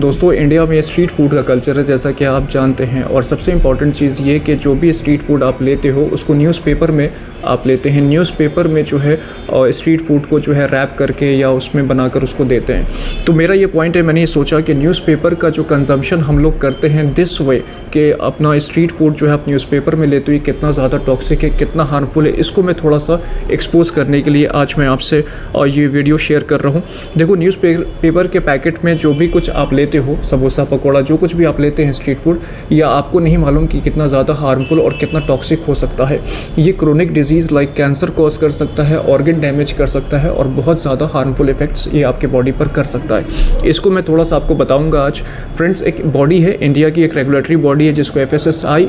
दोस्तों इंडिया में street food का कल्चर है जैसा कि आप जानते हैं, और सबसे इम्पॉर्टेंट चीज़ ये कि जो भी स्ट्रीट फूड आप लेते हो उसको न्यूज़पेपर में आप लेते हैं। न्यूज़पेपर में जो है स्ट्रीट फूड को जो है रैप करके या उसमें बनाकर उसको देते हैं। तो मेरा ये पॉइंट है, मैंने ये सोचा कि न्यूज़पेपर का जो कंजम्पशन हम लोग करते हैं दिस वे कि अपना स्ट्रीट फूड जो है आप न्यूज़पेपर में लेते हो, ये कितना ज़्यादा टॉक्सिक है, कितना हार्मफुल है, इसको मैं थोड़ा सा एक्सपोज करने के लिए आज मैं आपसे ये वीडियो शेयर कर रहा हूँ। देखो न्यूज़पेपर के पैकेट में जो भी कुछ आप लेते हो, समोसा पकौड़ा जो कुछ भी आप लेते हैं स्ट्रीट फूड, या आपको नहीं मालूम कि कितना ज़्यादा हार्मफुल और कितना टॉक्सिक हो सकता है। ये chronic disease like cancer cause कर सकता है, ऑर्गन डैमेज कर सकता है और बहुत ज़्यादा हार्मफुल इफेक्ट्स ये आपके बॉडी पर कर सकता है। इसको मैं थोड़ा सा आपको बताऊंगा आज। फ्रेंड्स, एक बॉडी है इंडिया की, एक रेगुलेटरी बॉडी है जिसको FSSAI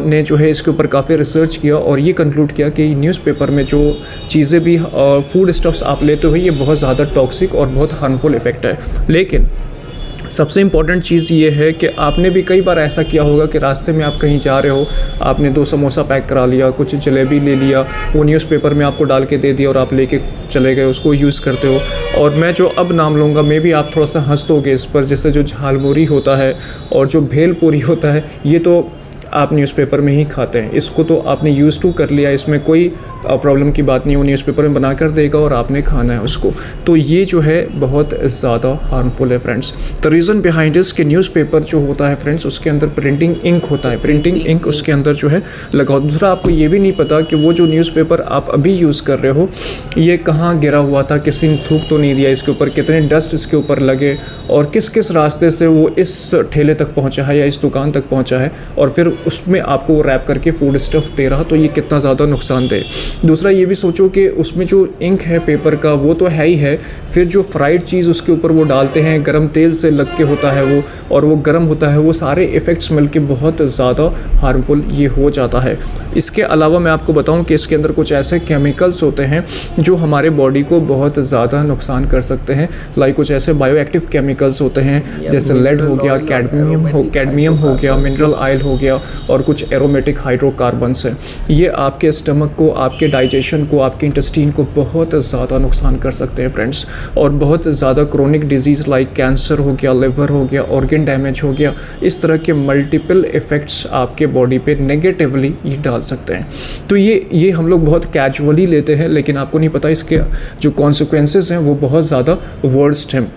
ने जो है इसके ऊपर काफ़ी रिसर्च किया और ये कंक्लूड किया कि न्यूज़पेपर में जो चीज़ें भी फूड स्टफ्स आप लेते हो ये बहुत ज़्यादा टॉक्सिक और बहुत हार्मफुल इफेक्ट है। लेकिन सबसे इम्पॉर्टेंट चीज़ ये है कि आपने भी कई बार ऐसा किया होगा कि रास्ते में आप कहीं जा रहे हो, आपने 2 समोसा पैक करा लिया, कुछ जलेबी ले लिया, वो न्यूज़पेपर में आपको डाल के दे दिया और आप लेके चले गए, उसको यूज़ करते हो। और मैं जो अब नाम लूँगा मे भी आप थोड़ा सा हंस दोगे इस पर, जैसे जो झालमुरी होता है और जो भेलपूरी होता है, ये तो आप न्यूज़पेपर में ही खाते हैं। इसको तो आपने यूज़ टू कर लिया, इसमें कोई प्रॉब्लम की बात नहीं, वो न्यूज़पेपर में बना कर देगा और आपने खाना है उसको। तो ये जो है बहुत ज़्यादा हार्मफुल है फ्रेंड्स। द रीज़न बिहाइंड इस कि न्यूज़पेपर जो होता है फ्रेंड्स, उसके अंदर प्रिंटिंग इंक होता है, प्रिंटिंग इंक उसके अंदर जो है लगाओ। दूसरा, आपको ये भी नहीं पता कि वो जो न्यूज़पेपर आप अभी यूज़ कर रहे हो ये कहाँ गिरा हुआ था, किसी ने थूक तो नहीं दिया इसके ऊपर, कितने डस्ट इसके ऊपर लगे और किस किस रास्ते से वो इस ठेले तक पहुँचा है या इस दुकान तक पहुँचा है, और फिर उसमें आपको वो रैप करके फूड स्टफ दे रहा, तो ये कितना ज़्यादा नुकसानदेह। दूसरा, ये भी सोचो कि उसमें जो इंक है पेपर का वो तो है ही है, फिर जो फ्राइड चीज़ उसके ऊपर वो डालते हैं, गरम तेल से लग के होता है वो, और वो गर्म होता है, वो सारे इफ़ेक्ट्स मिलके बहुत ज़्यादा हार्मफुल ये हो जाता है। इसके अलावा मैं आपको बताऊं कि इसके अंदर कुछ ऐसे केमिकल्स होते हैं जो हमारे बॉडी को बहुत ज़्यादा नुकसान कर सकते हैं। लाइक कुछ ऐसे बायो एक्टिव केमिकल्स होते हैं जैसे लेड हो गया, कैडमियम हो गया, मिनरल ऑयल हो गया और कुछ एरोमेटिक हाइड्रोकार्बन्स हैं। ये आपके स्टमक को, आपके डाइजेशन को, आपके इंटेस्टीन को बहुत ज़्यादा नुकसान कर सकते हैं फ्रेंड्स, और बहुत ज़्यादा क्रोनिक डिजीज़ लाइक कैंसर हो गया, लिवर हो गया, ऑर्गन डैमेज हो गया, इस तरह के मल्टीपल इफ़ेक्ट्स आपके बॉडी पे नेगेटिवली ये डाल सकते हैं। तो ये हम लोग बहुत कैजुअली लेते हैं, लेकिन आपको नहीं पता इसके जो कॉन्सिक्वेंसेस हैं वो बहुत ज़्यादा वर्स्ट हैं।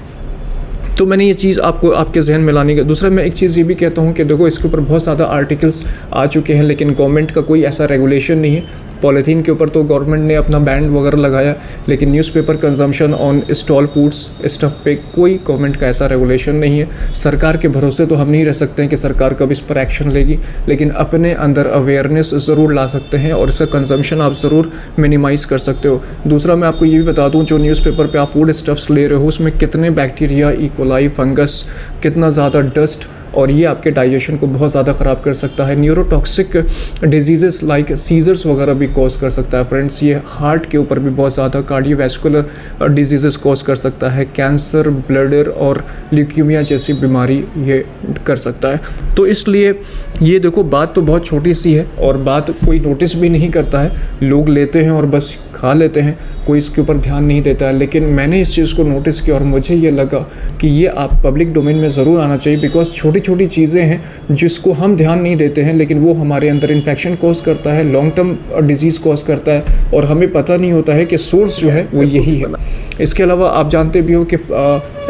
तो मैंने ये चीज़ आपको आपके जहन में लाने का। दूसरा, मैं एक चीज़ ये भी कहता हूँ कि देखो इसके ऊपर बहुत ज़्यादा आर्टिकल्स आ चुके हैं, लेकिन गवर्नमेंट का कोई ऐसा रेगुलेशन नहीं है। पॉलीथीन के ऊपर तो गवर्नमेंट ने अपना बैंड वगैरह लगाया, लेकिन newspaper consumption on stall foods stuff पे कोई गवर्नमेंट का ऐसा रेगुलेशन नहीं है। सरकार के भरोसे तो हम नहीं रह सकते हैं कि सरकार कब इस पर एक्शन लेगी, लेकिन अपने अंदर अवेयरनेस ज़रूर ला सकते हैं और इसका कंजम्पशन आप ज़रूर मिनिमाइज़ कर सकते हो। दूसरा, मैं आपको ये भी बता दूँ, जो न्यूज़पेपर पर आप फूड स्टफ्स ले रहे हो उसमें कितने बैक्टीरिया, इकोलाई, फंगस, कितना ज़्यादा डस्ट, और ये आपके डाइजेशन को बहुत ज़्यादा ख़राब कर सकता है। न्यूरोटॉक्सिक डिजीज़ेस लाइक सीजर्स वगैरह भी कॉज कर सकता है फ्रेंड्स। ये हार्ट के ऊपर भी बहुत ज़्यादा कार्डियोवैस्कुलर डिजीज़ेस कॉज कर सकता है, कैंसर, ब्लडर और ल्यूकीमिया जैसी बीमारी ये कर सकता है। तो इसलिए ये देखो, बात तो बहुत छोटी सी है और बात कोई नोटिस भी नहीं करता है, लोग लेते हैं और बस खा लेते हैं, कोई इसके ऊपर ध्यान नहीं देता है। लेकिन मैंने इस चीज़ को नोटिस किया और मुझे ये लगा कि ये आप पब्लिक डोमेन में ज़रूर आना चाहिए, बिकॉज छोटी छोटी चीज़ें हैं जिसको हम ध्यान नहीं देते हैं, लेकिन वो हमारे अंदर इन्फेक्शन कॉज करता है, लॉन्ग टर्म डिजीज़ कॉज करता है, और हमें पता नहीं होता है कि सोर्स जो है वो यही है। इसके अलावा आप जानते भी हो कि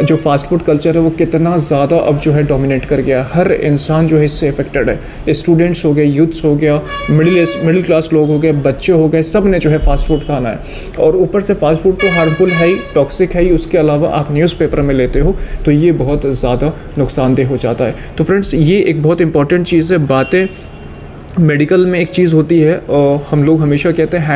जो फास्ट फूड कल्चर है वो कितना ज़्यादा अब जो है डोमिनेट कर गया है। हर इंसान जो है इससे अफेक्टेड है। स्टूडेंट्स हो गए, यूथ्स हो गया, मिडिल क्लास लोग हो गए, बच्चे हो गए, सब ने जो है फास्ट फूड खाना है, और ऊपर से फास्ट फूड तो हार्मफुल है ही, टॉक्सिक है ही, उसके अलावा आप न्यूज़पेपर में लेते हो तो ये बहुत ज़्यादा नुकसानदेह हो जाता है। तो फ्रेंड्स, ये एक बहुत इंपॉर्टेंट चीज़ है। बातें मेडिकल में एक चीज़ होती है, हम लोग हमेशा कहते हैं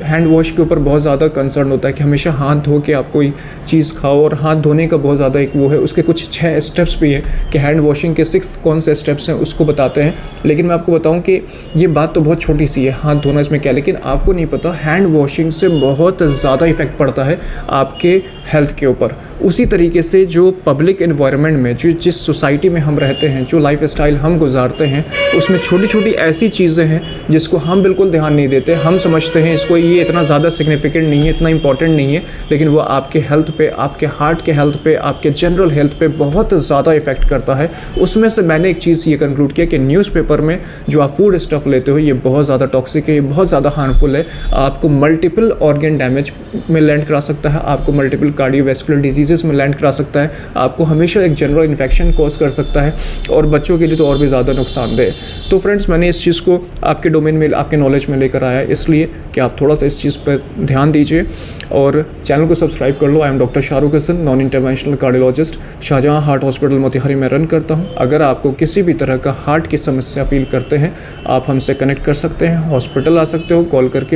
हैंड वॉश के ऊपर बहुत ज़्यादा कंसर्न होता है कि हमेशा हाथ धो के आप कोई चीज़ खाओ, और हाथ धोने का बहुत ज़्यादा एक वो है, उसके कुछ 6 स्टेप्स भी हैं कि हैंड वॉशिंग के 6 कौन से स्टेप्स हैं उसको बताते हैं। लेकिन मैं आपको बताऊं कि ये बात तो बहुत छोटी सी है, हाथ धोना इसमें क्या, लेकिन आपको नहीं पता हैंड वॉशिंग से बहुत ज़्यादा इफेक्ट पड़ता है आपके हेल्थ के ऊपर। उसी तरीके से जो पब्लिक एनवायरनमेंट में, जो जिस सोसाइटी में हम रहते हैं, जो लाइफस्टाइल हम गुजारते हैं, उसमें छोटी छोटी ऐसी चीज़ें हैं जिसको हम बिल्कुल ध्यान नहीं देते। हम समझते हैं इसको ये इतना ज़्यादा सिग्निफिकेंट नहीं है, इतना इंपॉर्टेंट नहीं है, लेकिन वो आपके हेल्थ पे, आपके हार्ट के हेल्थ पे, आपके जनरल हेल्थ पे बहुत ज़्यादा इफेक्ट करता है। उसमें से मैंने एक चीज़ ये कंक्लूड किया कि न्यूज़पेपर में जो आप फूड स्टफ़ लेते हो ये बहुत ज़्यादा टॉक्सिक है, ये बहुत ज़्यादा हार्मफुल है। आपको मल्टीपल ऑर्गन डैमेज में लैंड करा सकता है, आपको मल्टीपल कार्डियोवैस्कुलर डिजीज़ में लैंड करा सकता है, आपको हमेशा एक जनरल इन्फेक्शन कॉज कर सकता है, और बच्चों के लिए तो और भी ज़्यादा नुकसानदेह। तो फ्रेंड्स, मैंने इस चीज़ को आपके डोमेन में, आपके नॉलेज में लेकर आया इसलिए कि आप थोड़ा सा इस चीज़ पर ध्यान दीजिए और चैनल को सब्सक्राइब कर लो। I am doctor Shahrukh Hasan, non interventional cardiologist, Shahjahan heart hospital Motihari में रन करता हूँ। अगर आपको किसी भी तरह का हार्ट की समस्या फील करते हैं, आप हमसे कनेक्ट कर सकते हैं, हॉस्पिटल आ सकते हो कॉल करके।